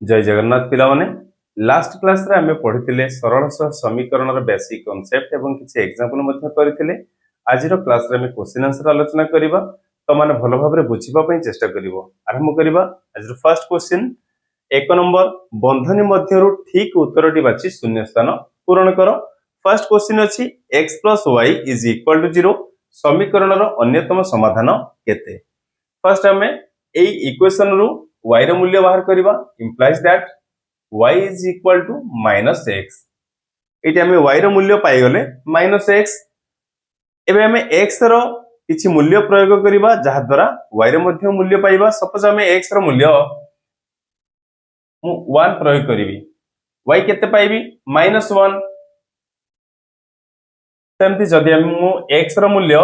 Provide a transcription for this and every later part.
जय जगन्नाथ पिला माने लास्ट क्लास रे हमें पढ़िथिले सरल समीकरण रो बेसिक कांसेप्ट एवं किछि एग्जांपल मध्ये करथिले। आज रो क्लास रे हमें क्वेश्चन आंसर आलोचना करबा तो माने भलो भाबरे बुझिबा पई चेष्टा करिवो। आरंभ करबा आज रो फर्स्ट क्वेश्चन। एक नंबर बंधनी मध्यरु ठीक उत्तरटी बाछि शून्य स्थान पूरण करो। फर्स्ट क्वेश्चन अछि x + y = 0 समीकरण रो अन्यतम समाधान केते। फर्स्ट हमें एई इक्वेशन रु y रो मूल्य बाहर करबा implies that y = -x। Eighty हमें y रो मूल्य पाई गले -x। एबे हमें x रो किछि मूल्य प्रयोग करबा जहा द्वारा y रो मध्ये मूल्य पाइबा। सपोज हमें x रो मूल्य मु 1 प्रयोग करिवि, y केते पाइबि -1। सेमति जदि हम मु x रो मूल्य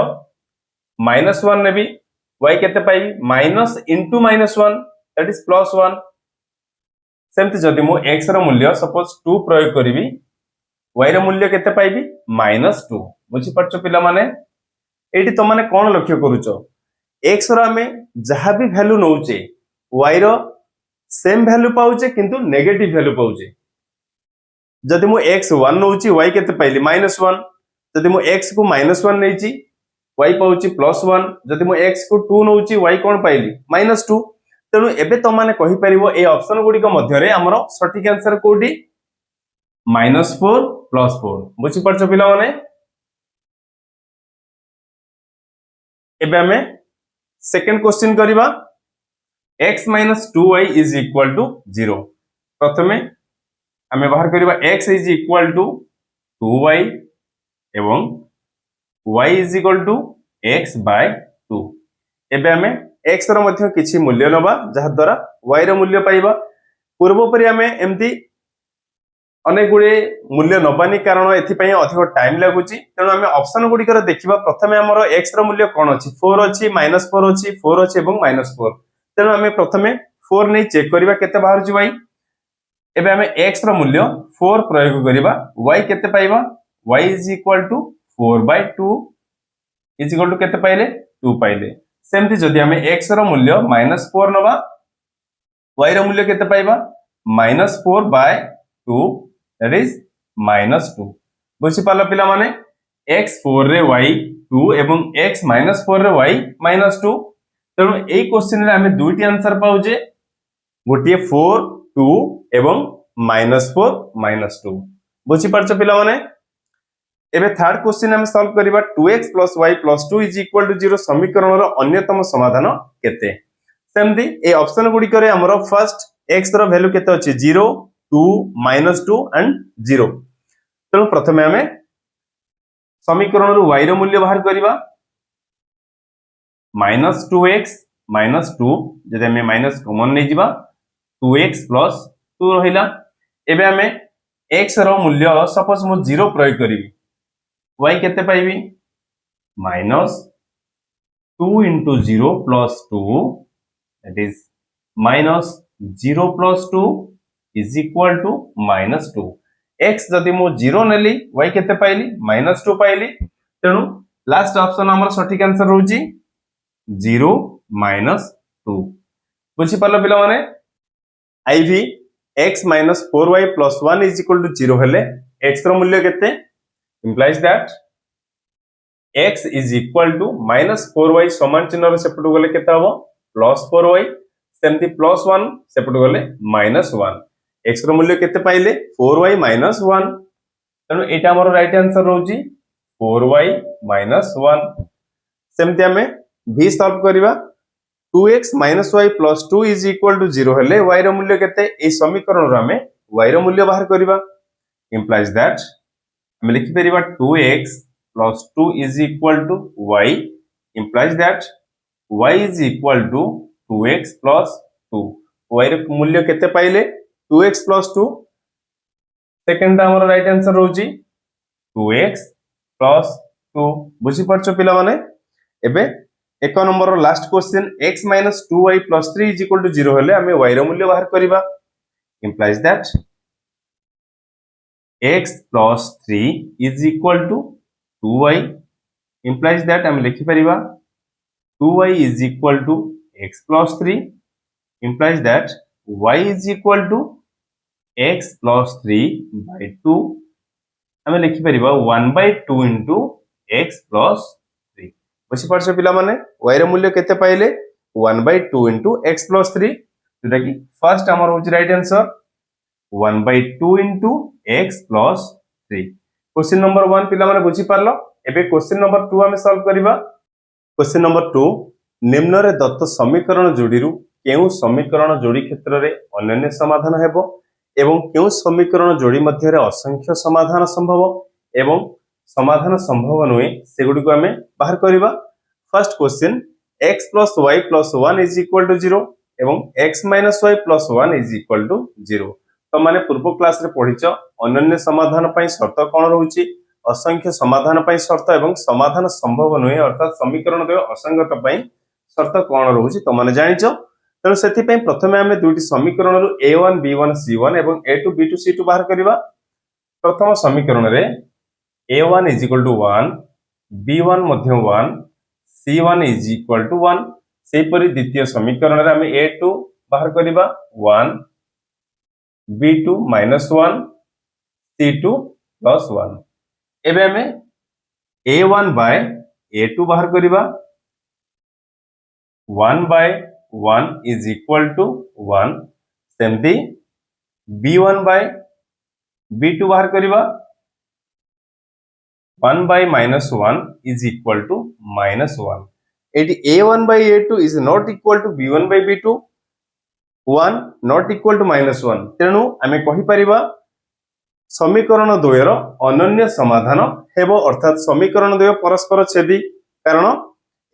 -1 नेबी, y केते पाइबि माइनस इनटू -1 दैट इज +1। सेमति जदि मु x रो मूल्य सपोज 2 प्रयोग करिवि, y रो मूल्य केते पाइबि -2। बुझि परछो पिला माने एठी तो माने कोन लक्ष्य करूचो, x रो हमें जहा भी वैल्यू नउचे y रो सेम वैल्यू पाउचे किंतु नेगेटिव वैल्यू पाउचे। जदि मु x 1 नउची y केते पाइली -1, जदि मु x को -1 नैची y पाउची +1, जदि मु x को 2 नउची y कोन पाइली -2। तेनु एबे तो माने कहि परिबो ए ऑप्शन गुडी को मध्य रे हमरो सटीक आंसर कोडी -4 +4। बुझि परछो पिला माने एबे हमें सेकंड क्वेश्चन करिबा x - 2y = 0। प्रथमे हमें बाहर करिबा x = 2y एवं y = x/2। एबे हमें x रो मध्ये किछि मूल्य नबा जहा द्वारा y रो मूल्य पाइबा। पूर्व परि हमें एम्ति अनेक गुडे मूल्य नबानी कारण एथि पई अधिक टाइम लागुची। तेनु हमें ऑप्शन गुडी कर देखिबा। प्रथमे हमरो x रो मूल्य कोन अछि 4 अछि, -4 अछि, 4 अछि एवं -4। तेनु हमें प्रथमे 4 नै चेक करिबा केते बाहर छि y। एबे हमें x रो मूल्य 4 प्रयोग करिबा, y केते पाइबा y = 4/2 = केते पाइले 2 पाइले। सेमति जदि हमें x रो मूल्य -4 नबा, y रो मूल्य केते पाइबा -4/2 दैट इज -2। बुझि पाला पिला माने x 4 रे y 2 एवं x -4 रे y -2। तेनु एई क्वेश्चन रे हमें दुईटी आंसर पाउजे, गोटिए 4 2 एवं -4 -2। बुझि परछ पिला माने एबे थर्ड क्वेश्चन हम सॉल्व करिबा 2x + y + 2 = 0 समीकरण रो अन्यतम समाधान केते। सेमति ए ऑप्शन गुडी करे हमरो फर्स्ट x रो वैल्यू केते अछि 0 2 -2 एंड 0। तेनु प्रथमे हमें समीकरण रो y रो मूल्य बाहर करिबा -2x - 2 जदि हमें माइनस कॉमन नै जिबा 2x + 2 रहिला। एबे हमें x रो मूल्य सपोज मु 0 प्रयोग करिवि, y केते पाइबि -2 * 0 + 2 दैट इज -0 + 2 = -2। x जदि मु 0 नेली y केते पाइली -2 पाइली। तेनु लास्ट ऑप्शन हमर सटीक आंसर रहउची 0 - 2। बुझि पालो पिला माने आईवी x - 4y + 1 = 0 हेले x रो मूल्य केते implies that x = -4y समान चिन्ह रे सेपटु गले केते हबो +4y। सेमति +1 सेपटु गले -1। x रो मूल्य केते पाइले 4y - 1। तेनु एटा हमर राइट आंसर रहउची 4y - 1। सेमति हमें v सॉल्व करिबा 2x - y + 2 = 0 हेले y रो मूल्य केते ए समीकरण रो हमें y रो मूल्य बाहर करिबा। implies that हमें लिखि परिबा 2x + 2 = y implies that y = 2x + 2। y रो मूल्य केते पाइले 2x + 2। सेकंड हमर राइट आंसर रहउची 2x + 2। बुझि परछो पिला माने एबे एक नंबर रो लास्ट क्वेश्चन x - 2y + 3 = 0 हेले हमें y रो मूल्य बाहर करिबा। implies that x + 3 = 2y implies that हम लिखि परिबा 2y = x + 3 implies that y is equal to x plus 3 by 2 आम लिखिपर 1/2 इंटू एक्स प्लस 3 बुझीपार पिला माने y रे मूल्य केते पाइले 1/2 इंटू एक्स प्लस 3 जोटा कि फर्स्ट आमर होची right answer 1/2 into x plus 3 question number 1 पिला माने बुझी पारलो एबे क्वेश्चन नंबर 2 आम सॉल्व करिबा क्वेश्चन नंबर 2 निम्न रे दत्त समीकरण जोड़ीरु केउ समीकरण जोड़ी क्षेत्र रे अनन्य समाधान हेबो एवं केउ समीकरण जोड़ी मध्य रे असंख्य समाधान संभव एवं समाधान संभव नुहे सेगुडी को आमे बाहर करिबा first question x plus y plus 1 is equal to 0 एवं x minus y plus 1 is equal to 0 तो माने पूर्व क्लास रे पढिच अनन्य समाधान पई शर्त कोन रहउची असंख्य समाधान पई शर्त एवं समाधान संभव नुहे अर्थात समीकरण द्वय असंगत पई शर्त कोन रहउची तो माने जानिचो तेणु सेथि पई प्रथमे आमे दुटी समीकरण रु a1 b1 c1 एवं a2 b2 c2 बाहर करिबा प्रथम समीकरण रे a1 is equal to 1 b1 Madhya 1 c1 is equal to 1 सेपरि द्वितीय समीकरण रे आमे a2 बाहर करिबा 1 b2 minus 1 c2 plus 1 एबे हमें a1 by a2 बाहर करिबा 1 by 1 is equal to 1 सेमती b1 by b2 बाहर करिबा 1 by minus 1 is equal to minus 1 eighty a1 by a2 is not equal to b1 by b2 1 not equal to minus 1 तेणु आमे कहि परिबा समीकरण द्वयर अनन्य समाधान हेबो अर्थात समीकरण द्वय परस्पर छेदी कारण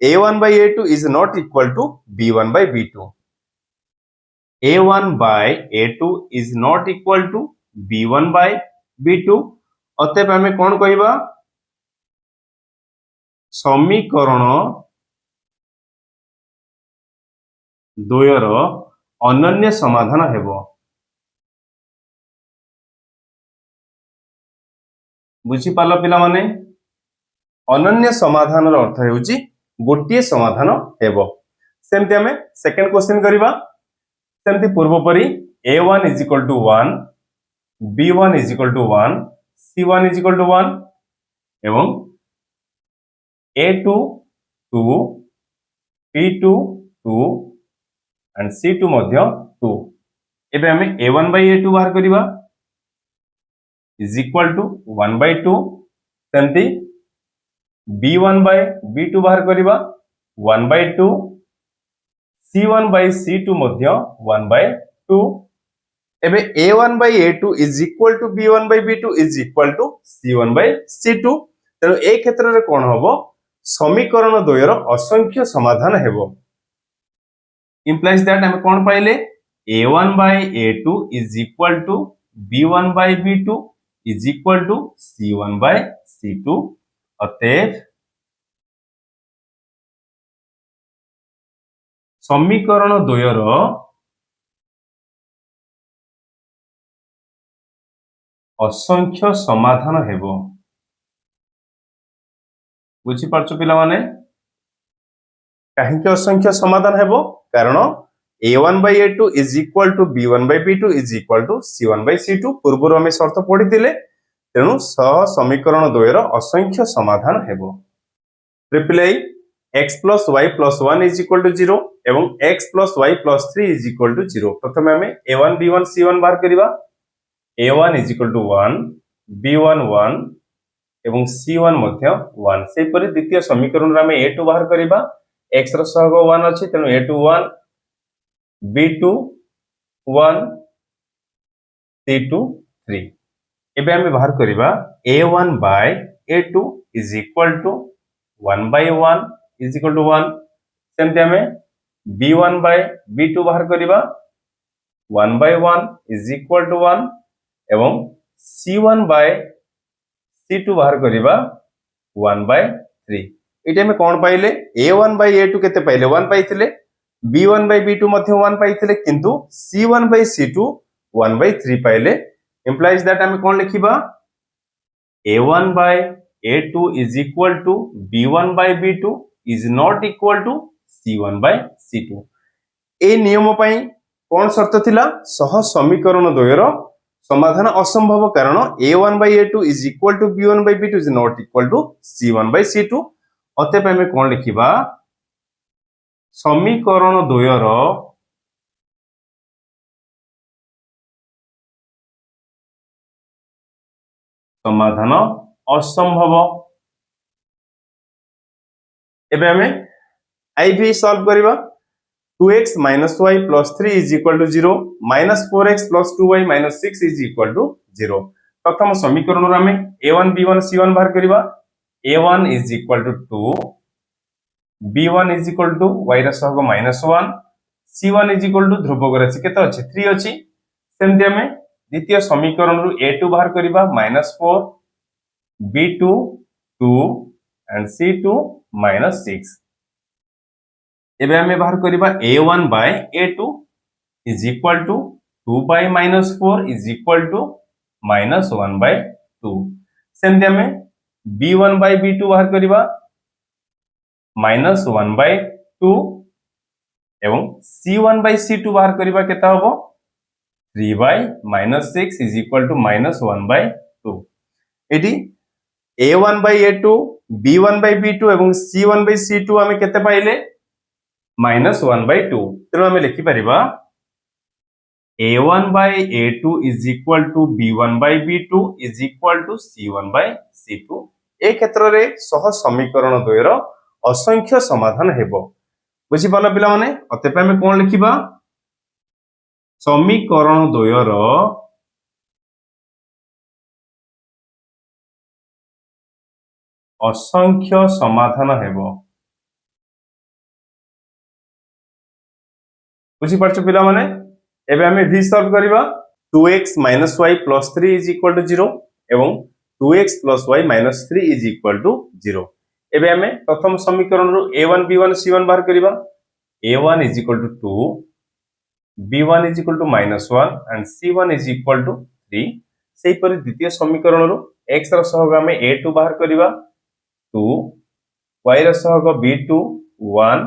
a1 by a2 is not equal to b1 by b2 a1 by a2 is not equal to b1 by b2 अतएव आमे कोन कहिबा समीकरण द्वयर अनन्य समाधान हेबो बुझी पालो पिला माने अनन्य समाधान रो अर्थ हेउची गोटिए समाधान हेबो सेमति हमें सेकंड क्वेश्चन करिबा सेमति पूर्व परि a1 is equal to 1 b1 is equal to 1 c1 is equal to 1 एवं a2 2 b2 2 and c2 मध्य 2 एबे हमें a1 by a2 बाहर करिबा is equal to 1 by 2 सेमती b1 by b2 बाहर करिबा 1 by 2 c1 by c2 Madhya 1 by 2 एबे a1 by a2 is equal to b1 by b2 is equal to c1 by c2 तेणु ए क्षेत्र रे कोन हबो समीकरण द्वयर असंख्य समाधान हेबो implies that हम कोन पाइले a1 by a2 is equal to b1 by b2 is equal to c1 by c2 अतएव समीकरण द्वयर असंख्य समाधान हेबो बुझी पारछो पिला माने काहे के असंख्य समाधान हेबो कारण a1 by a2 is equal to b1 by b2 is equal to c1 by c2 पूर्व हम शर्त पढ़िथिले तेणु सह समीकरण द्वयर असंख्य समाधान हेबो reply x plus y plus 1 is equal to 0 एवं x plus y plus 3 is equal to 0 प्रथम हमें a1 b1 c1 बाहर करिबा a1 is equal to 1 b1 1 एवं c1 मध्य 1 से परि द्वितीय समीकरण रे हमें a2 बाहर करिबा x रो सहग 1 अछि तेनु a2 1 b2 1 c2 3 एबे हमें बाहर करिबा a1 by a2 is equal to 1 by 1 is equal to 1 सेमते हमें b1 by b2 बाहर करिबा 1 by 1 is equal to 1 एवं c1 by c2 बाहर करिबा 1 by 3 एटे में कोन पाइले a1 by a2 केते पाइले 1 पाइथिले b1 by b2 मध्य 1 पाइथिले किंतु c1 by c2 1 by 3 पाइले implies that हम कोन लिखिबा a1 by a2 is equal to b1 by b2 is not equal to c1 by c2 ए नियम पई कौन शर्त थिला सह समीकरण द्वयर समाधान असंभव कारण a1 by a2 is equal to b1 by b2 is not equal to c1 by c2 अतएव हमें कौन लिखिबा समीकरण द्वयर समाधान असंभव एबे हमें IV सॉल्व करिबा 2x minus y plus 3 is equal to 0 minus 4x plus 2y minus 6 is equal to 0 प्रथम समीकरण रे हमें a1 b1 c1 बाहर करिबा a1 is equal to 2 b1 is equal to y रा सहग -1 c1 is equal to ध्रुवक राशि केते अछि 3 अछि सेमति हमें द्वितीय समीकरण रु a2 बाहर करिबा -4 b2 2 and c2 -6 एबे हमें बाहर करिबा a1 by a2 is equal to 2 by -4 is equal to -1 by 2 सेमति हमें b1 by b2 बाहर करिबा -1 by 2 एवं c1 by c2 बाहर करिबा केता होबो 3 by -6 is equal to -1 by 2 eighty a1 by a2 b1 by b2 एवं c1 by c2 हमें केते पाइले -1 by 2 तेणु हमें लिखि परिबा a1 by a2 is equal to b1 by b2 is equal to c1 by c2 ए क्षेत्र रे सह समीकरण द्वयर असंख्य समाधान हेबो बुझि पाला पिला माने अतः हमें कोन लिखिबा समीकरण द्वयर असंख्य समाधान हेबो बुझी पारछ पिला माने एबे हमें v सॉल्व करिबा 2x - y + 3 = 0 एवं 2x + y - 3 = 0 एबे हमें प्रथम समीकरण रु a1 b1 c1 बाहर करिबा a1 = 2 b1 = -1 and c1 = 3 सेही पर द्वितीय समीकरण रु x रा सहग हमें a2 बाहर करिबा 2 y रा सहग b2 1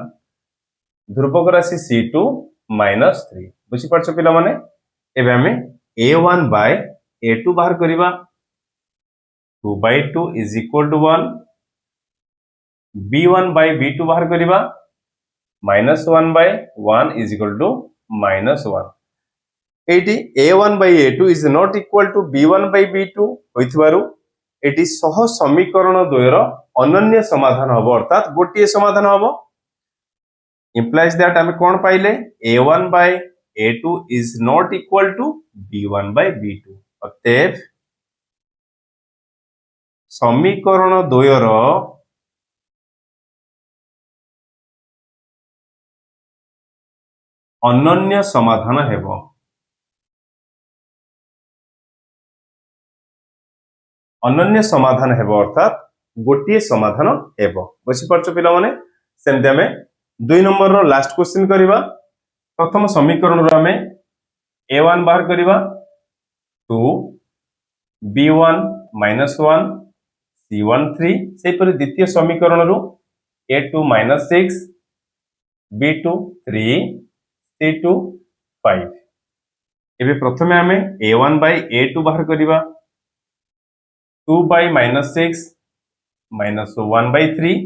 ध्रुवक राशि c2 -3 बुझी पारछ पिला माने एबे हमें a1 by a2 बाहर करिबा 2 by 2 is equal to 1 b1 by b2 बाहर करिबा -1 by 1 is equal to -1 eighty a1 by a2 is not equal to b1 by b2 होइथबारु एटी सह समीकरण द्वयर अनन्य समाधान हबो अर्थात गोटिए समाधान हबो implies that हमें कौन पाइले a1 by a2 is not equal to b1 by b2 अतएव समीकरण द्वयर अनन्य समाधान हेबो अनन्य समाधान हेबो अर्थात गोटिए समाधान हेबो बुझि परछ पिला माने सेमते हमें 2 नंबर रो लास्ट क्वेश्चन करिबा प्रथम समीकरण रो हमें a1 बाहर करिबा 2 b1 -1 c1 3 सेही पर द्वितीय समीकरण रो a2 -6 b2 3 c2 5 एबे प्रथमे हमें a1 by a2 बाहर करिबा 2 by -6 -1 by 3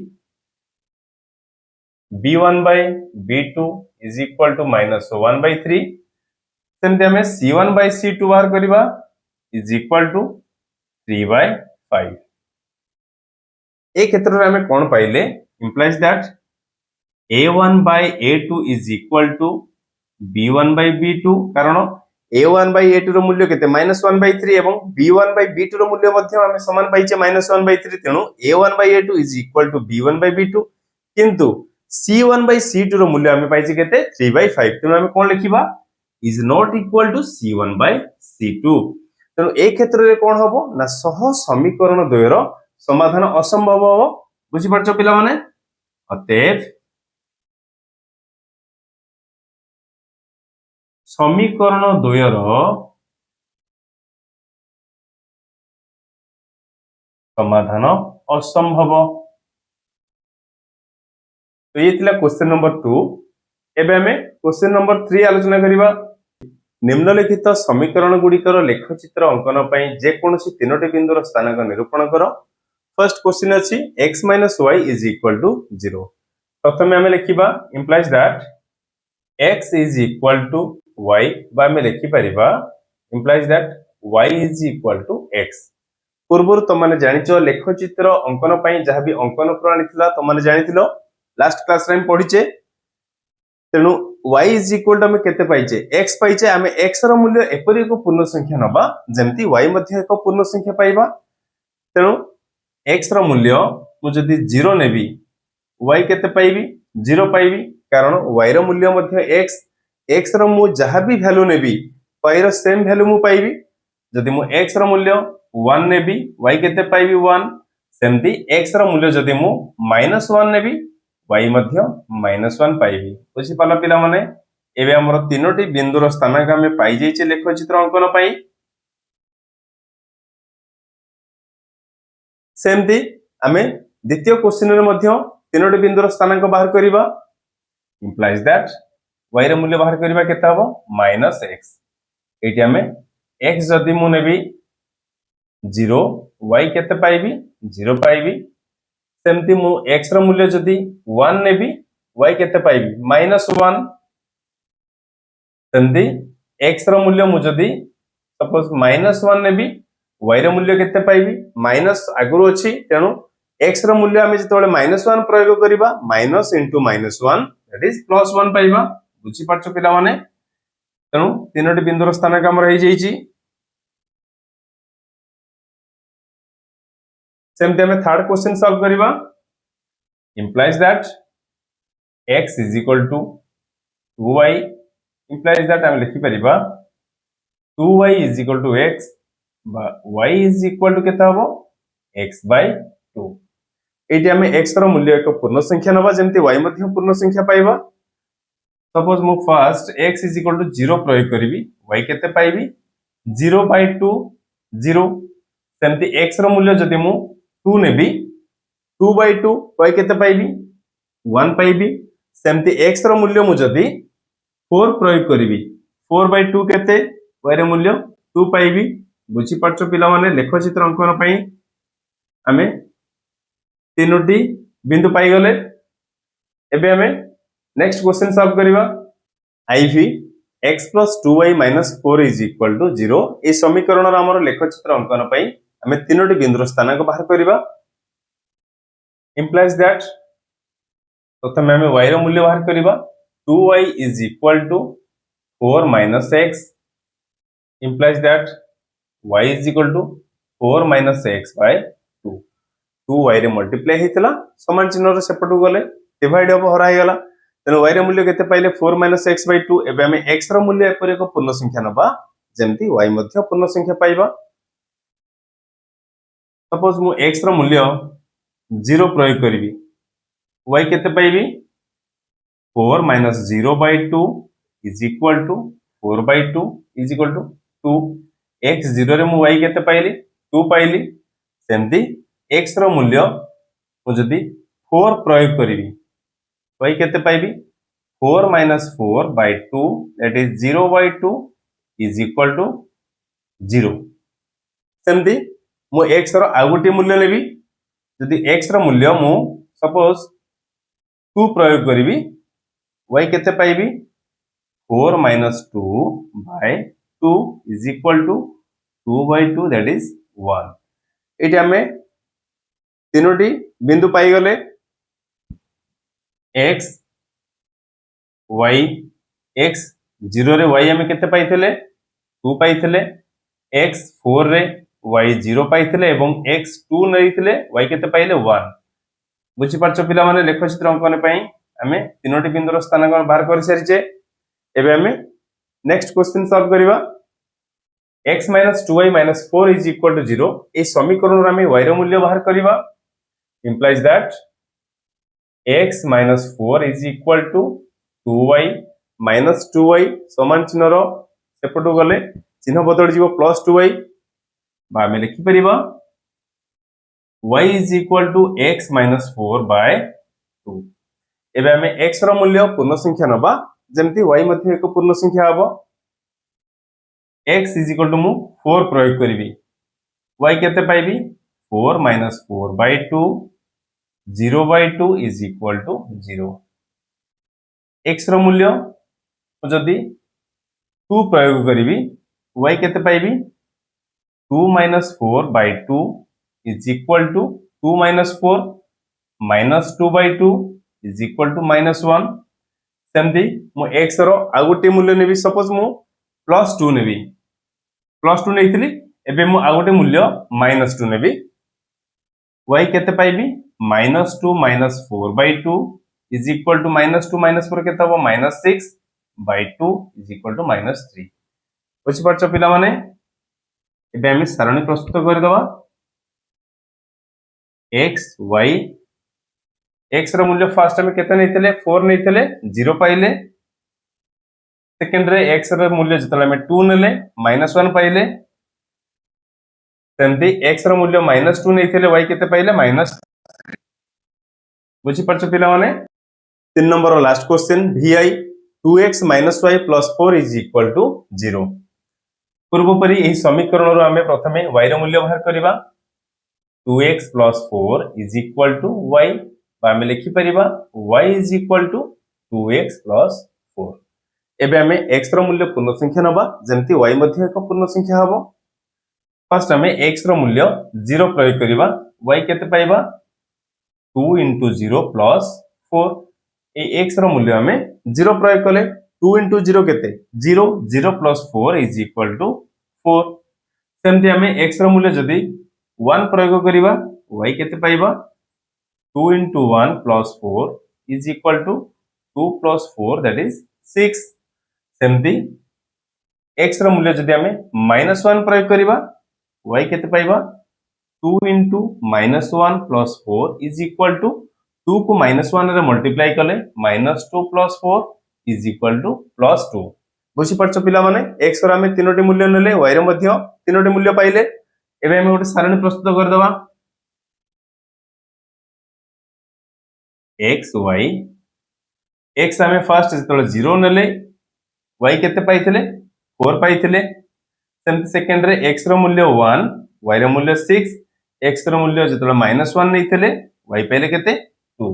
b1 by b2 is equal to -1 by 3 सेमते हमें c1 by c2 बाहर करिबा is equal to 3 by 5 ए क्षेत्र रे हमें कोन पाइले implies that a1 by a2 is equal to b1 by b2 कारण a1 by a2 रो मूल्य केते -1 by 3 एवं b1 by b2 रो मूल्य मध्ये हमें समान पाइचे -1 by 3 तेनु a1 by a2 is equal to b1 by b2 किंतु c1 by c2 रो मूल्य हमें पाइचे केते 3 by 5 तेनु हमें कोन लिखिबा is not equal to c1 by c2 तेनु ए क्षेत्र रे कोन हबो ना सह समीकरण द्वयर समाधान असंभव हो बुझि परछ पिला माने अतएव समीकरण द्वयर समाधान असंभव तो ये थिला क्वेश्चन नंबर 2 एबे हमें क्वेश्चन नंबर 3 आलोचना करिबा निम्नलिखित समीकरण गुड़िकर लेखचित्र अंकन पई जे कोनोसी तीनोटी बिंदुर स्थानांक निरूपण करो। फर्स्ट क्वेश्चन अछि x - y = 0। प्रथमे हमें लिखिबा implies that x = y बा हमें लिखि परिबा implies that y = x। पूर्व तो माने जानिचो लेखचित्र अंकन पई जहां भी अंकन प्रणाली थिला तो माने जानिथिलो लास्ट क्लास रे हम पढिचे। तेनु y = हमें केते पाइचे x पाइचे। हमें x रो मूल्य एपरि एक पूर्ण संख्या नबा जेमति y मध्ये एक पूर्ण संख्या पाइबा। तेनु x रो मूल्य मु जदि 0 नेबी y केते पाइबी 0 पाइबी कारण y रो मूल्य मध्ये x रो मु जहां भी वैल्यू नेबी y रो सेम वैल्यू मु पाइबी। जदि मु x रो मूल्य 1 नेबी y केते पाइबी 1। सेमति x रो मूल्य जदि मु -1 नेबी y मध्ये -1 पाइबी। बुझी पाला पिला माने एबे हमर तीनोटी बिंदुर स्थानांक हमें पाई जाइचे लेखचित्र अंकन पई। सेमति हमें द्वितीय क्वेश्चन रे मध्ये तीनोटी बिंदुर स्थानांक बाहर करिबा। implies that y रे मूल्य बाहर करिबा केते हबो -x। एटी हमें x जदि मु नेबी 0 y केते पाइबी 0 पाइबी। सेमति मु x रो मूल्य जदि 1 नेबी y केते पाइबी -1। सेमति x रो मूल्य मु जदि सपोज -1 नेबी y रो मूल्य केते पाइबी माइनस आगुरो अछि। तेनु x रो मूल्य हमें जतोले -1 प्रयोग करिबा माइनस इनटू -1 दैट इज +1 पाइबा। बुझी पाछो पिला माने। तेनु तीनोटी बिंदुर स्थानांक हमर हे जाईची। सेमति हमें थर्ड क्वेश्चन सॉल्व करिबा। implies that x = 2y implies that हम लिखि परिबा 2y = x बा y केता हबो x/2। एटी हमें x रो मूल्य एक पूर्ण संख्या नबा जेमति y मध्ये पूर्ण संख्या पाइबा। सपोज मु फर्स्ट x = 0 प्रयोग करिवि y केते पाइबी 0/2 0। सेमति x रो मूल्य जदि मु 2 नेबी 2/2 y केते पाइबी 1 पाइबी। सेमति x रो मूल्य मु जदि 4 प्रयोग करिवि 4/2 केते y रो मूल्य 2 पाइबी। बुझी पाछो पिला माने लेखचित्र अंकन पई हमें तीनोटी बिंदु पाई गले। एबे हमें नेक्स्ट क्वेश्चन सॉल्व करिबा। iv x + 2y - 4 = 0 ए समीकरण रा हमर लेखचित्र अंकन पई हमें तीनोटी बिंदुर स्थानांक बाहर करिबा। implies that प्रथमे हमें y रो मूल्य बाहर करिबा 2y = 4 - x implies that y = 4 - x/2। 2y रे मल्टीप्लाई हेतला समान चिन्ह रे सेपटु गले डिवाइड हो हरा हेगला। तेनु y रे मूल्य केते पाइले 4 - x/2। एबे हमें x रो मूल्य एपर एक पूर्ण संख्या नबा जेमति y मध्ये पूर्ण संख्या पाइबा। सपोज मु x रो मूल्य 0 प्रयोग करिवि y केते पाइबी 4 - 0/2 = 4/2 = 2। x 0 रे मु y केते पाइली 2 पाइली। सेमति x रो मूल्य मु जदि 4 प्रयोग करिवि y केते पाइबी 4 - 4/2 दैट इज 0/2 = 0। सेमति मु x रो आगुटी मूल्य लेबी जदि x रो मूल्य मु सपोज 2 प्रयोग करिवि y केते पाइबी 4 - 2/2 = 2/2 दैट इज 1। एटी हमें तीनोटी बिंदु पाई गले x y x 0 रे y हमें केते पाइथिले 2 पाइथिले। x 4 रे y 0 पाइथिले एवं x 2 नैथिले y केते पाइले 1। बुझी पाछो पिला माने लेखचित्र अंकन पई हमें तीनोटी बिंदुर स्थानांक बाहर करि सारिचे। एबे हमें नेक्स्ट क्वेश्चन सॉल्व करिबा। x - 2y - 4 = 0 ए समीकरण रे हमें y रो मूल्य बाहर करिबा। implies that x - 4 = 2y - 2y समान चिन्ह रो सेपटु गले चिन्ह बदल जीवो +2y बा हमें लिखि परिबा y = x - 4/2। एबे हमें x रो मूल्य पूर्ण संख्या नबा जेमती y मध्ये एक पूर्ण संख्या हबो x इज इक्वल टू मु 4 प्रयोग करिवि y केते पाइबी 4 minus 4 by 2 0 by 2 is equal to 0 x रो मूल्य जदि 2 प्रयोग करिवि y केते पाइबी 2 minus 4 by 2 is equal to 2 minus 4 minus 2 by 2 is equal to minus 1 सेमती मु x रो आ गोटे मूल्य नेबी सपोज मु प्लस 2 नेबी प्लस 2 नेइथिली एबे मु आ गोटे मूल्य माइनस 2 नेबी y केते पाइबी minus 2 minus 4 by 2 is equal to minus 2 minus 4 केते हबो minus 6 by 2 is equal to minus 3 बुझि पारछ पिला माने एबे हम सारणी प्रस्तुत कर दबा x y x रो मूल्य फर्स्ट हम केते नेइतले 4 नेइतले 0 पाइले सेकंड रे x रो मूल्य जतले हम 2 नेले माइनस 1 पाइले सेमती x रो मूल्य माइनस 2 नेइतले y केते पाइले माइनस बुझि पारछ पिला माने 3 number last question vi 2x - y + 4 is equal to 0 पूर्व परि एही समीकरण रो हमें प्रथमे y रो मूल्य बाहर करिबा 2x + 4 is equal to y बा हमें लिखि परिबा y is equal to 2x + 4 एबे हमें x रो मूल्य पूर्ण संख्या नबा जेमति y मध्ये एक पूर्ण संख्या हबो फर्स्ट हमें x रो मूल्य 0 प्रयोग करिबा y केते पाइबा 2 * 0 + 4 ए x रो मूल्य हमें 0 प्रयोग कले 2 * 0 केते 0 0 + 4 इज इक्वल टू 4 सेमति हमें x रो मूल्य जदी 1 प्रयोग करिबा y केते पाइबा 2 * 1 + 4 is equal to 2 + 4 that is 6 सेमति x रो मूल्य जदी हमें -1 प्रयोग करिबा y केते पाइबा 2 * -1 + 4 इज इक्वल टू 2 को -1 रे मल्टीप्लाई कले -2 + 4 इज इक्वल टू +2 बुझि परछ पिला माने x रो हमें तीनोटी मूल्य नेले y रो मध्ये तीनोटी मूल्य पाइले एबे हम गोटे सारणी प्रस्तुत कर दबा x y x हमें फर्स्ट जतले 0 नेले y केते पाइथिले 4 पाइथिले सेम सेकंड रे x रो मूल्य 1 y रो मूल्य 6 x रो मूल्य जतले -1 नेथिले y पहिले केते 2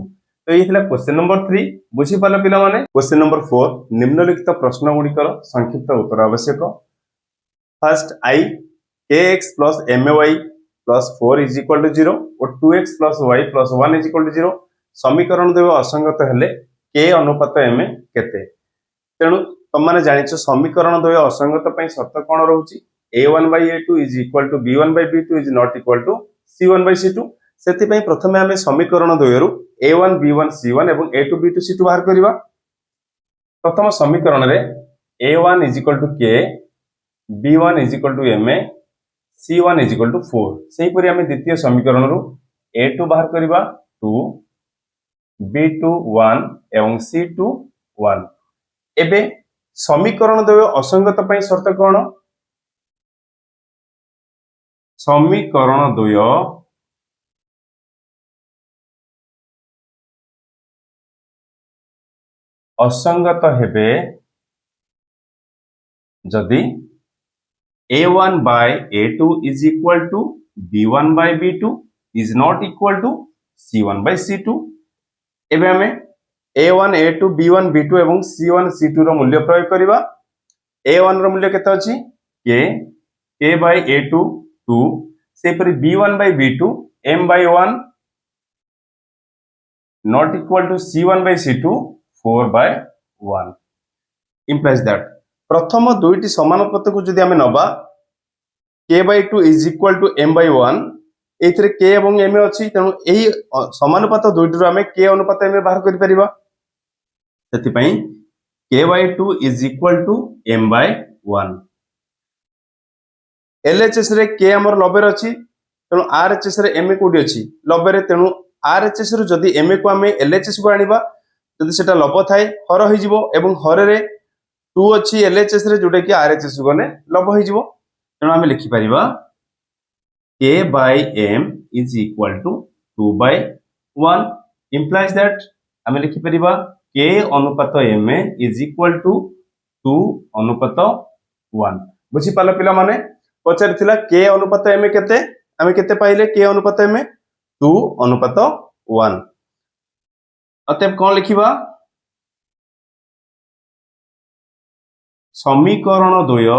तो ये थिला क्वेश्चन नंबर 3 बुझि पाला पिला माने क्वेश्चन नंबर 4 निम्नलिखित प्रश्न गुडिकर संक्षिप्त उत्तर आवश्यक first I kx + my + 4 is equal to 0 और 2x + y + 1 is equal to 0 समीकरण देव असंगत हेले k अनुपात m केते तेनु तुम माने जानिछ समीकरण द्वय असंगत पई शर्त कोन रहउची a1/a2 is equal to b1/b2 is not equal to c1/c2 सेति पई प्रथमे हमें समीकरण द्वयरु a1 b1 c1 एवं a2 b2 c2 बाहर करिवा प्रथम समीकरण रे a1 is equal to k b1 is equal to ma c1 is equal to 4 सेहि परि हमें द्वितीय समीकरण रु a2 बाहर करिवा 2 b2 1 एवं c2 1 एबे समीकरण द्वय असंगत पई शर्त कोन समीकरण द्वय असंगत हेबे जदि a1/a2 is equal to b1/b2 is not equal to c1/c2 एबे हमें a1 a2 b1 b2 एवं c1 c2 रो मूल्य प्रयोग करिवा a1 रो मूल्य केते अछि k/a2 2 से परि b1/b2 m/1 not equal to c1/c2 4/1 implies that प्रथम दुईटी समानुपात को जदि हमें नबा k/2 is equal to m/1 एथिरे k एवं m अछि तेनु एही समानुपात दुईटी रो हमें k अनुपात m बाहर करि परिबा सेति पई k/2 is equal to m/1 LHS रे k हमर 90 रे अछि तेनु RHS रे m कोडी अछि 90 रे तेनु RHS रो जदि m को हमें LHS को आनिबा जदि सेटा लब थाए हर होई जिवो एवं हर रे 2 अछि LHS रे जोटा कि RHS को ने लब होई जिवो तेनु हमें लिखि परिबा k/m is equal to 2/1 implies that हमें लिखि परिबा k अनुपात m इज इक्वल टू 2 अनुपात 1 बुझी पाला पिला माने पचार थिला k अनुपात m केते आमे केते पाइले k अनुपात m 2 अनुपात 1 अतएव कौन लिखिबा समीकरण द्वय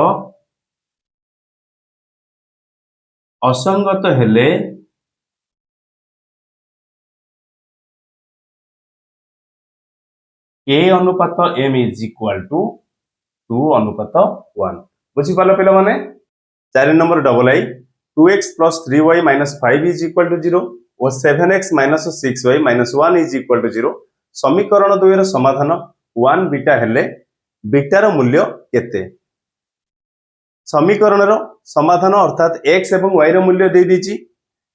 असंगत हेले k अनुपात m इज इक्वल टू 2 अनुपात 1 बुझी पाला पिला माने 4 number double I 2x plus 3y minus 5 is equal to 0 और 7x minus 6y minus 1 is equal to 0 समीकरण द्वयर समाधान 1 बीटा हेले बीटा रो मूल्य केते समीकरण रो समाधान अर्थात x एवं y रो मूल्य दे दीची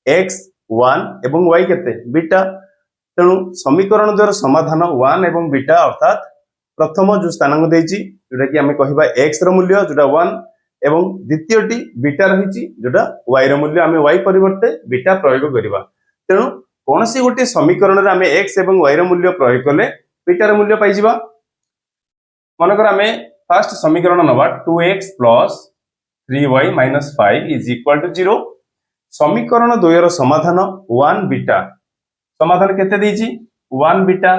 x 1 एवं y केते बीटा तेणु समीकरण द्वयर समाधान 1 एवं बीटा अर्थात प्रथम जो स्थानांक देची जोटा कि हमें कहिबा x रो मूल्य जोटा 1 एवं द्वितीयटी बीटा रही जोटा y रो मूल्य आमे y परिवर्ते बीटा प्रयोग करिबा तेणु कोनसी गोटे समीकरण रे आमे x एवं y रो मूल्य प्रयोग कले बीटा रो मूल्य पाइ जिबा मानकर आमे फर्स्ट समीकरण नबा 2x plus 3y minus 5 is equal to 0 समीकरण द्वयर समाधान 1 बीटा समाधान केते देछि 1 बीटा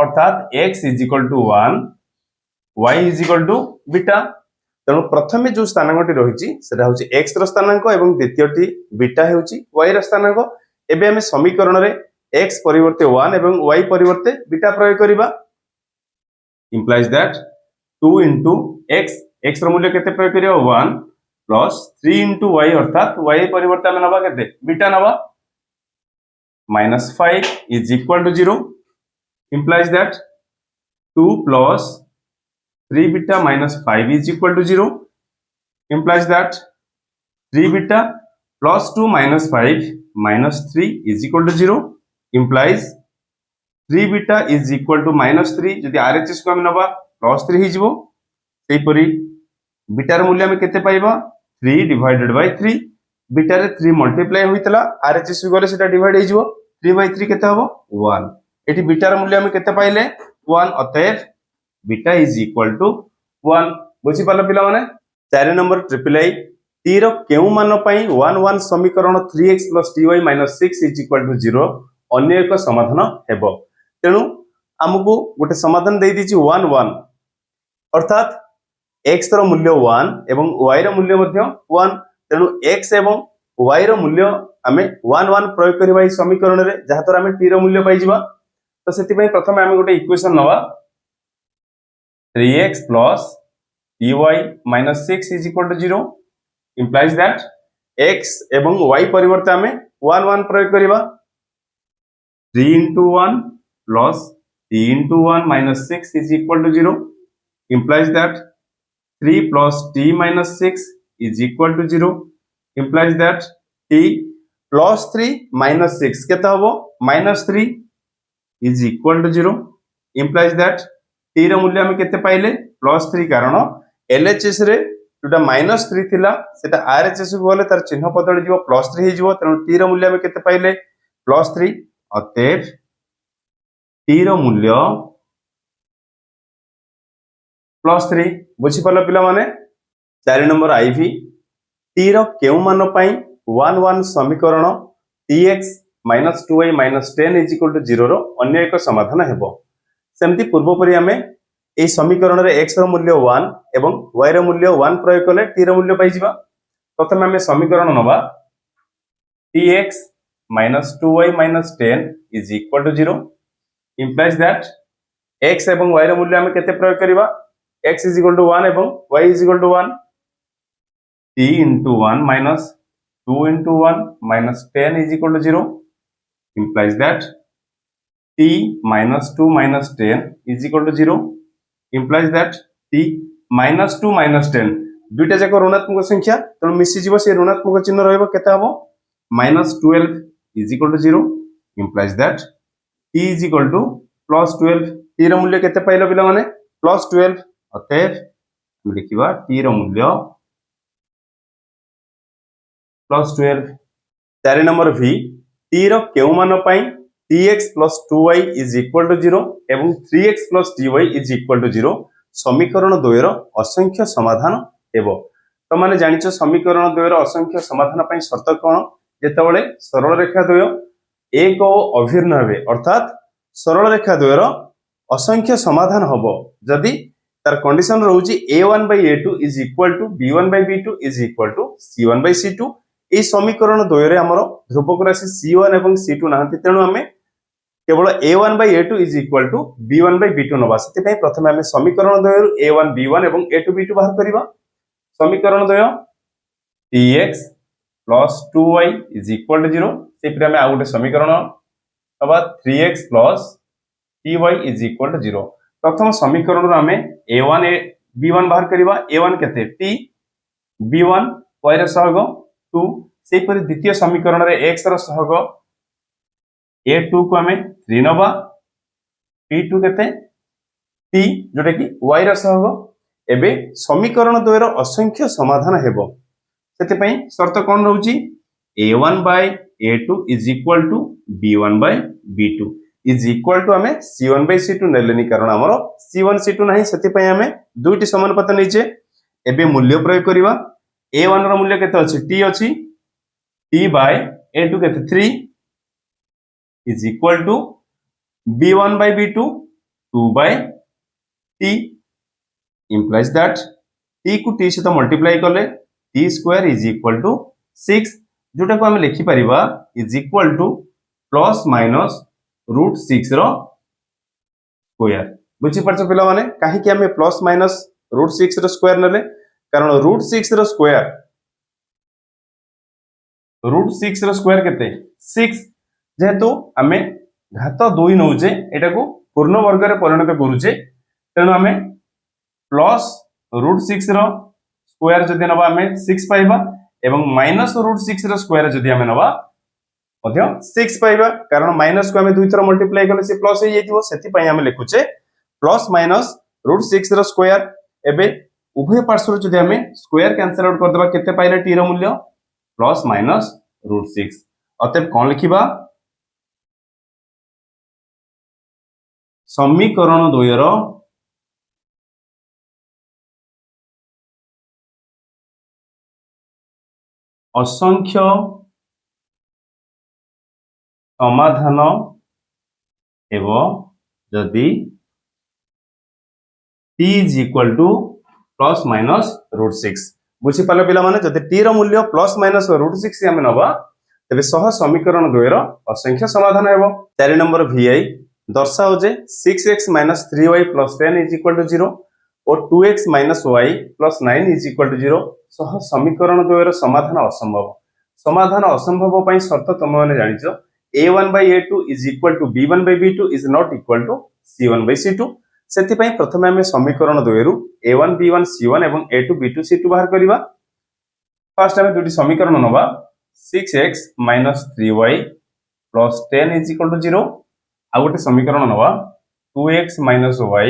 अर्थात x is equal to 1 y is equal to beta तेणु प्रथमे जो स्थानांकटी रही सेटा होची x रो स्थानांक एवं द्वितीयटी बीटा हेउची y रो स्थानांक एबे हम समीकरण रे x परिवर्ते 1 एवं y परिवर्ते बीटा प्रयोग करिबा implies that 2 into x रो मूल्य केते प्रयोग करियो 1 plus 3 into y अर्थात y परिवर्ते हम नबा केते बीटा नबा minus 5 is equal to 0 implies that 2 plus 3 beta minus 5 is equal to 0 implies that 3 beta plus 2 minus 5 minus 3 is equal to 0 implies 3 beta is equal to minus 3 जदि RHS को हम नबा plus 3 ही जीवो सेही परी बीटा रो मूल्य हम केते पाइबा 3 divided by 3 बीटा रे 3 मल्टीप्लाई होइतला RHS को गले सेटा डिवाइड हे जीवो 3 by 3 केते हबो 1 एठी बीटा रो मूल्य हम केते पाइले 1 अतएव बीटा इज इक्वल टू 1 बुझी पाला पिला माने 4 नंबर ट्रिपल आई टी रो केउ मान पई 1 1 समीकरण 3x ty - 6 is equal to 0 अन्य एक समाधान हेबो तेनु हमकु गोटे समाधान दे दिछि 1 1 अर्थात x रो मूल्य 1 एवं y रो मूल्य मध्य 1 तेनु x एवं y रो मूल्य हमें 1 1 प्रयोग करबा ई समीकरण रे जहा तोर हमें t रो मूल्य पाइ जिबा तो सेति पई प्रथमे हमें गोटे इक्वेशन नवा 3x plus ty minus 6 is equal to 0 implies that x एवं y परिवर्ते हमें 1 1 प्रयोग करिबा 3 into 1 plus t into 1 minus 6 is equal to 0 implies that 3 plus t minus 6 is equal to 0 implies that t plus 3 minus 6 केता हबो minus 3 is equal to 0 implies that t रो मूल्य हम केते पाइले +3 कारण LHS रे जोटा -3 थिला सेटा RHS को गले तार चिन्ह बदल जीवो +3 हे जीवो तनो t रो मूल्य हम केते पाइले +3 अतएव t रो मूल्य +3 बुझी पाला पिला माने 4 नंबर आईवी t रो केउ मान पई 1 1 समीकरण tx - 2y - 10 = 0 रो अन्य एक समाधान हेबो सेमती पूर्व परि हमें ए समीकरण रे x रो मूल्य 1 एवं y रो मूल्य 1 प्रयोग कले t रो मूल्य पाइ जिबा प्रथम हमें समीकरण नबा tx - 2y - 10 = 0 implies that x एवं y रो मूल्य हमें केते प्रयोग करिबा x = 1 एवं y = 1 t into 1 minus 2 into 1 minus 10 = 0 implies that t minus 2 minus 10 is equal to 0 implies that t minus 2 minus 10 दुईटा जाक ऋणात्मक संख्या तो मिसी जीवो से ऋणात्मक चिन्ह रहबो केते हबो -12 is equal to 0 implies that t is equal to +12 t रो मूल्य केते पाइलो पिला माने +12 अतएव हम लिखिबा t रो मूल्य +12 4 नंबर v t रो केउ मान पई 3x plus 2y is equal to 0 এবং 3x plus dy is equal to 0 समीकरण द्वयर असंख्य समाधान हेबो। तो माने जानिछ समीकरण द्वयर असंख्य समाधान पई शर्त कोन जेतेबेले सरल रेखा द्वय एक और अभिन्न हेबे अर्थात सरल रेखा द्वयर असंख्य समाधान हबो जदि तार condition रहउची a1 by a2 is equal to b1 by b2 is equal to c1 by c2 ए समीकरण द्वय हमर ध्रुवक राशि c1 एवं c2 नाहंती तेणु आमे केवल a1 by a2 is equal to b1 by b2 नबा सेति पई प्रथमे आमे समीकरण द्वयरु a1 b1 एवं a2 b2 बाहर करिवा। समीकरण द्वय tx plus 2y is equal to 0 से फिर आमे आ गोटे समीकरण नबा 3x plus ty is equal to 0। प्रथम समीकरण रो आमे a1 b1 बाहर करिवा a1 केते t b1 y रे सहग 2 से पर द्वितीय समीकरण रे x रो सहग a2 को हमें 3 नबा p2 केते t जोटा कि y रो सहग एबे समीकरण द्वयर असंख्य समाधान हेबो सेते पई शर्त कोन रहउची a1 by a2 is equal to b1 by b2 is equal to हमें c1 by c2 नेलेनी कारण हमरो c1 c2 नाही सेते पई हमें दुईटी समानुपात नैचे एबे मूल्य प्रयोग करिवा a1 रो मूल्य केते अछि t अछि t by a2 केते 3 is equal to b1 by b2 2 by t implies that t को t से मल्टीप्लाई करले t square is equal to 6 जोटा को हम लिखि परिबा is equal to plus minus root 6 रो स्क्वायर। बुझि परछ पिला माने काहे कि हमें प्लस माइनस रूट 6 रो स्क्वायर नले कारण रूट 6 रो स्क्वायर केते 6 जेहेतु हमें घात 2 नउजे एटा को पूर्ण वर्ग रे परिणत करूचे तेनु हमें प्लस रूट 6 रो स्क्वायर जदि नबा हमें 6 पाइबा एवं माइनस रूट 6 रो स्क्वायर जदि हमें नबा मध्य 6 पाइबा कारण माइनस को हमें दुई थरा मल्टीप्लाई करले से प्लस हे जेतिबो सेति पई हमें लिखुचे प्लस माइनस रूट 6 रो स्क्वायर एबे उभय पार्श्व जदि हमें स्क्वायर कैंसल आउट कर देबा केते पाइले t रो मूल्य प्लस माइनस रूट 6 अतः कोन लिखिबा समीकरण द्वयर असंख्य समाधान एवं जदि t is equal to plus minus root 6 बुझी पाले पिला माने जदि t रो मूल्य प्लस माइनस रूट 6 से हमें नबा तबे सह समीकरण द्वयर असंख्य समाधान हेबो। 4 number vi दर्शाओ J 6x - 3y + 10 is equal to 0 और 2x - y + 9 is equal to 0 सह समीकरण द्वयर समाधान असंभव पई शर्त तुम माने जानिचो a1 by a2 is equal to b1 by b2 is not equal to c1 by c2 सेति पई प्रथमे हमें समीकरण द्वयरु a1 b1 c1 एवं a2 b2 c2 बाहर करिवा। फर्स्ट हमें दुटी समीकरण नबा 6x - 3y + 10 is equal to 0 आ गोटे समीकरण नबा 2x - y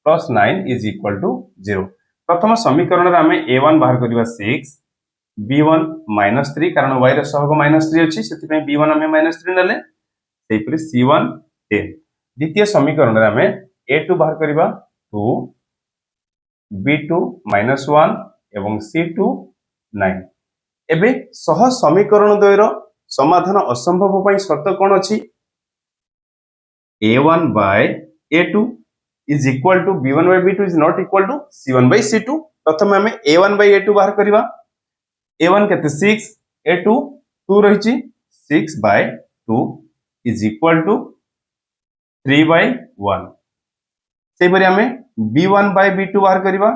+ 9 is equal to 0। प्रथम समीकरण रे हमें a1 बाहर करिवा 6 b1 - 3 कारण y रे सहग -3 अछि सेति पई b1 हमें -3 नले सेहि परि c1 10। द्वितीय समीकरण रे हमें a2 बाहर करिवा 2 b2 - 1 एवं c2 9 एबे सह समीकरण द्वयर समाधान असंभव पई शर्त कोन अछि a1 by a2 is equal to b1 by b2 is not equal to c1 by c2 प्रथम हमें a1 by a2 बाहर करिवा a1 केते 6 a2 2 रहिछि 6 by 2 is equal to 3 by 1 से परि हमें b1 by b2 बाहर करिवा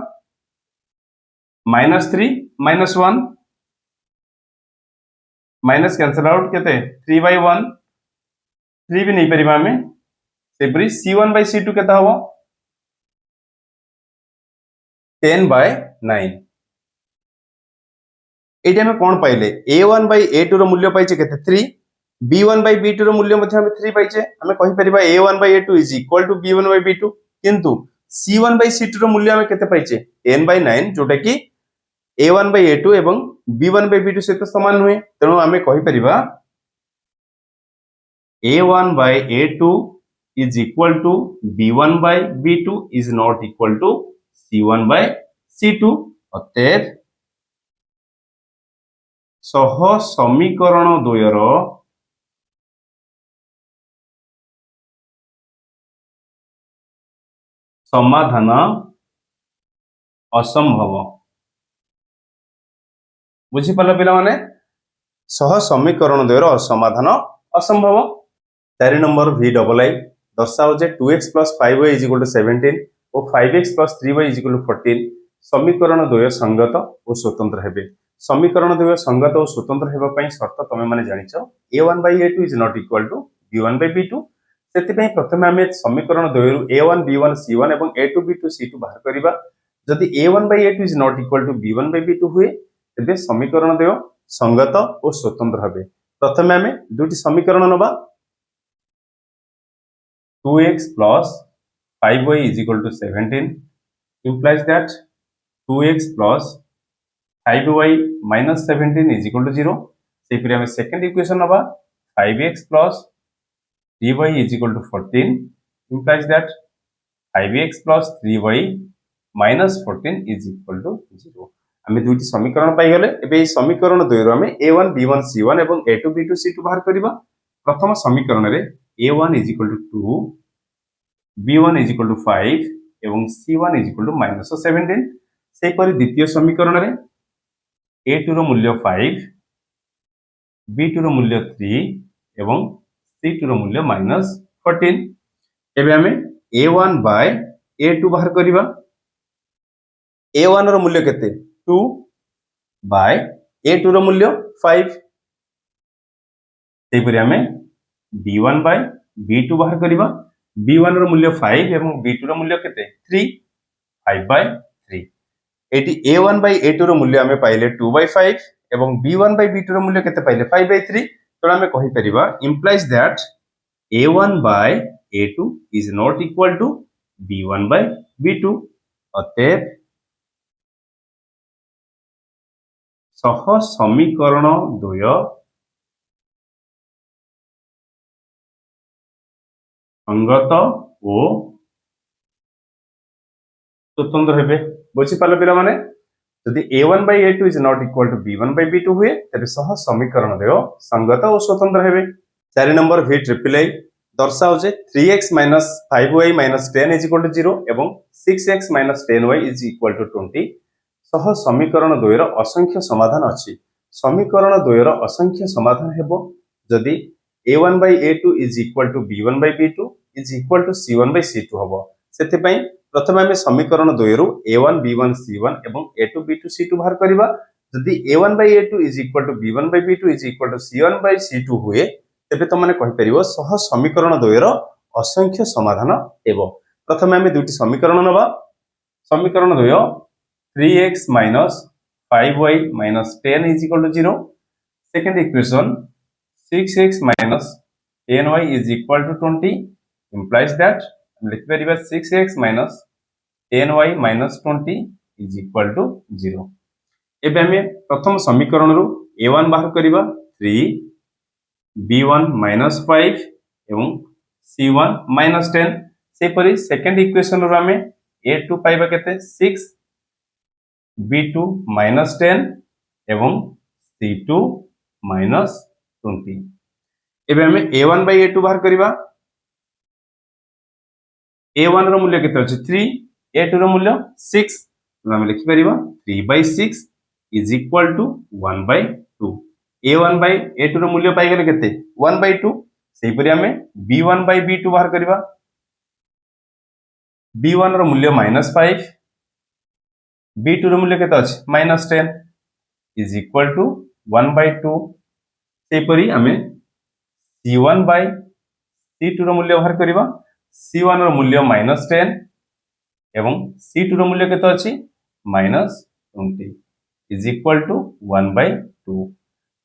-3 -1 माइनस कैंसल आउट केते 3 by 1 3 भी नहीं परिबा हमें से परि c1 by c2 केता हो 10 by 9 एटा में कोन पाइले a1 by a2 रो मूल्य पाइचे केते 3 b1 by b2 रो मूल्य मध्ये हमें 3 पाइचे हमें कहि परिबा a1 by a2 is equal to b1 by b2 किंतु c1 by c2 रो मूल्य हमें केते पाइचे 10 by 9 जोटा कि a1 by a2 एवं b1 by b2 सहित समान हुए तेणु हमें कहि परिबा A1 by A2 is equal to B1 by B2 is not equal to C1 by C2 অতএব সহ সমীকরণ দ্বয়র সমাধান অসম্ভব বুঝিপাল পিলামানে সহ সমীকরণ দ্বয়র সমাধান অসম্ভব 4 नंबर V डबल आई दर्शाओ जे 2x plus 5y is equal to 17 और 5x plus 3y is equal to 14 समीकरण द्वय संगत और स्वतंत्र हेबे समीकरण द्वय संगत और स्वतंत्र हेबा पई शर्त तमे माने जानिछो a1 by a2 is not equal to b1 by b2 सेति पई प्रथमे हमें समीकरण द्वय a1 b1 c1 एवं a2 b2 c2 बाहर करिबा जदि a1 by a2 is not equal to b1 by b2 हुए तबे समीकरण द्वय संगत और स्वतंत्र हेबे प्रथमे हमें दुटी समीकरण नबा 2x plus 5y is equal to 17 implies that 2x plus 5y minus 17 is equal to 0. सेपरि हमें सेकंड इक्वेशन नबा 5x plus 3y is equal to 14 implies that 5x plus 3y minus 14 is equal to 0. हमें दुईटी समीकरण पाई गले एबे समीकरण द्वयरो हमें a1 b1 c1 एवं a2 b2 c2 बाहर करिबा प्रथम समीकरण रे a1 is equal to 2 b1 is equal to 5 एवं c1 is equal to minus 17 से परि द्वितीय समीकरण रे a2 रो मूल्य 5 b2 रो मूल्य 3 एवं c2 रो मूल्य minus 14 एबे हमें a1 by a2 बाहर करिबा a1 रो मूल्य केते 2 by a2 रो मूल्य 5 से परि हमें b1 by b2 बाहर करिबा b1 रो मूल्य 5 एवं b2 रो मूल्य केते 3 5 by 3 eighty a1 by a2 रो मूल्य हमें पाइले 2 by 5 एवं b1 by b2 रो मूल्य केते पाइले 5 by 3 तो हमें कहि परिबा implies that a1 by a2 is not equal to b1 by b2 अतएव सह समीकरण द्वय संगत ओ स्वतंत्र हेबे बुझी पाले पिला माने यदि a1 by a2 is not equal to b1 by b2 हुए तबे सह समीकरण द्वय संगत और स्वतंत्र हेबे 4 नंबर v ट्रिपल आई दर्शाओ जे 3x minus 5y minus 10 is equal to 0 एवं 6x minus 10y is equal to 20 सह समीकरण द्वयर असंख्य समाधान अछि समीकरण द्वयर असंख्य समाधान हेबो जदि a1 by a2 is equal to b1 by b2 is equal to c1 by c2 हबो सेति पई प्रथमे हम समीकरण द्वयरु a1 b1 c1 एवं a2 b2 c2 बाहर करिबा जदि a1 by a2 is equal to b1 by b2 is equal to c1 by c2 हुए तेबे तो माने कहि परिबो सह समीकरण द्वयर असंख्य समाधान हेबो प्रथमे हम दुटी समीकरण नबा समीकरण द्वय 3x minus 5y minus 10 is equal to 0. Second equation 6x minus 10y is equal to 20 implies that 6x minus 10y minus 20 is equal to 0. एबे हमें प्रथम समीकरण रु a1 बाहर करिबा 3 b1 minus 5 एवं c1 minus 10 से परि सेकंड इक्वेशन रु हमें a2 पाइबा केते 6 b2 minus 10 एवं c2 minus 20 एबे हमें a1 by a2 बाहर करिबा a1 रो मूल्य केते अछि 3 a2 रो मूल्य 6 तो हम लिखि परिबा 3 by 6 is equal to 1 by 2 a1 by a2 रो मूल्य पाइ गेले केते 1 by 2 सेहि परि हमें b1 by b2 बाहर करिबा b1 रो मूल्य -5 b2 रो मूल्य केते अछि -10 is equal to 1 by 2 से परि हमें c1 by c2 रो मूल्य बाहर करिबा c1 रो मूल्य -10 एवं c2 रो मूल्य केते अछि -20 is equal to 1 by 2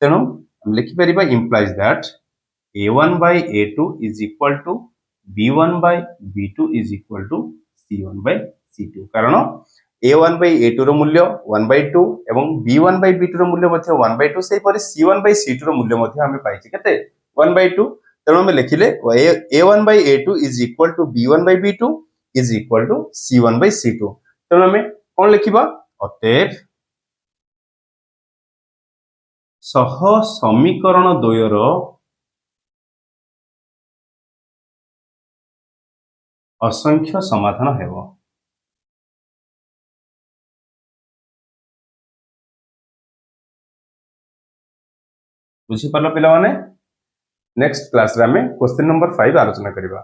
तेनो हम लिखि परिबा implies that a1 by a2 is equal to b1 by b2 is equal to c1 by c2 कारण a1 by a2 रो मूल्य 1 by 2 एवं b1 by b2 रो मूल्य मध्ये 1 by 2 सेहि परि c1 by c2 रो मूल्य मध्ये हमें पाइछि केते 1 by 2 ତେଣୁ ଆମେ ଲେଖିଲେ a1 by a2 is equal to b1 by b2 is equal to c1 by c2। ତେଣୁ ଆମେ କଣ ଲେଖିବା ଅତଏବ ସହ ସମୀକରଣ ଦ୍ୱୟର ଅସଂଖ୍ୟ ସମାଧାନ ହେବ। ବୁଝିପାରିଲ ପିଲାମାନେ? ନେକ୍ସଟ କ୍ଲାସ ରେ ଆମେ क्वेश्चन नंबर 5 आलोचना करिबा।